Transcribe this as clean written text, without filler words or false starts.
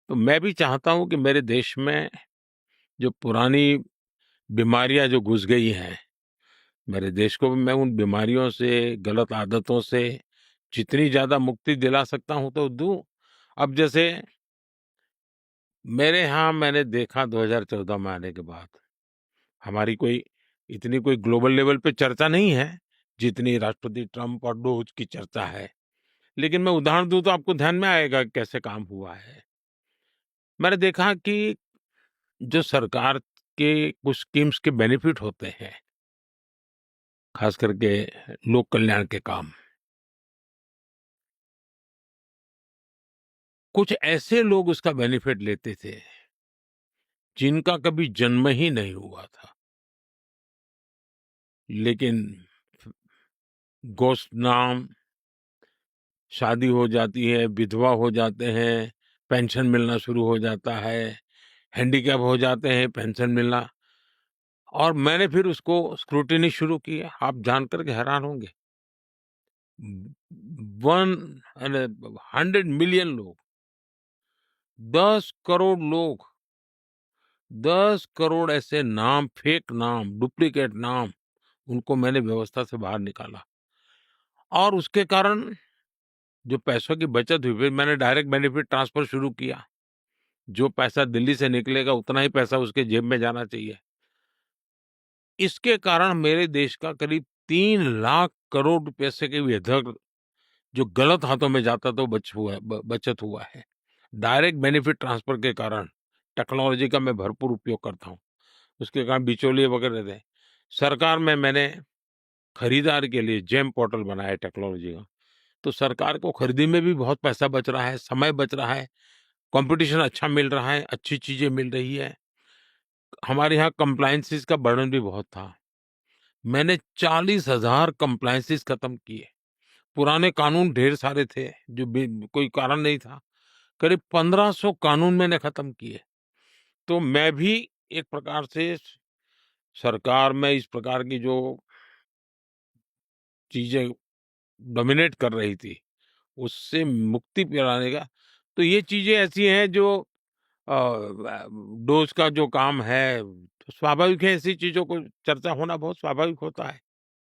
तो मैं भी चाहता हूँ कि मेरे देश में जो पुरानी बीमारियाँ जो घुस गई हैं, मेरे देश को भी मैं उन बीमारियों से, गलत आदतों से जितनी ज़्यादा मुक्ति दिला सकता हूँ तो दूँ। अब जैसे मेरे यहाँ मैंने देखा 2014 में आने के बाद, हमारी कोई इतनी कोई ग्लोबल लेवल पे चर्चा नहीं है, जितनी राष्ट्रपति ट्रम्प और डोज की चर्चा है। लेकिन मैं उदाहरण दूँ तो आपको ध्यान में आएगा कि कैसे काम हुआ है। मैंने देखा कि जो सरकार के कुछ स्कीम्स के बेनिफिट होते हैं, खास करके लोक कल्याण के काम, कुछ ऐसे लोग उसका बेनिफिट लेते थे जिनका कभी जन्म ही नहीं हुआ था, लेकिन गोष्ठ नाम, शादी हो जाती है, विधवा हो जाते हैं, पेंशन मिलना शुरू हो जाता है, हैंडीकैप हो जाते हैं, पेंशन मिलना। और मैंने फिर उसको स्क्रूटिनी शुरू किया। आप जानकर के हैरान होंगे, 100 मिलियन लोग, 10 करोड़ लोग, 10 करोड़ ऐसे नाम, फेक नाम, डुप्लीकेट नाम, उनको मैंने व्यवस्था से बाहर निकाला। और उसके कारण जो पैसों की बचत हुई, फिर मैंने डायरेक्ट बेनिफिट ट्रांसफर शुरू किया। जो पैसा दिल्ली से निकलेगा उतना ही पैसा उसके जेब में जाना चाहिए। इसके कारण मेरे देश का करीब 3 लाख करोड़ रुपए से भी अधिक जो गलत हाथों में जाता तो बचत हुआ है। डायरेक्ट बेनिफिट ट्रांसफर के कारण टेक्नोलॉजी का मैं भरपूर उपयोग करता हूँ। उसके कारण बिचौलिए वगैरह थे। सरकार में मैंने खरीदार के लिए जेम पोर्टल बनाया है टेक्नोलॉजी का। तो सरकार को खरीदी में भी बहुत पैसा बच रहा है, समय बच रहा है, कॉम्पिटिशन अच्छा मिल रहा है, अच्छी चीजें मिल रही है। हमारे यहाँ कंप्लायंसेस का बर्डन भी बहुत था। मैंने 40,000 कंप्लायंसेस खत्म किए। पुराने कानून ढेर सारे थे, जो कोई कारण नहीं था। करीब 1500 कानून मैंने खत्म किए। तो मैं भी एक प्रकार से सरकार में इस प्रकार की जो चीजें डोमिनेट कर रही थी, उससे मुक्ति दिलाने का। तो ये चीजें ऐसी हैं जो डोज का जो काम है, तो स्वाभाविक है ऐसी चीजों को चर्चा होना बहुत स्वाभाविक होता है।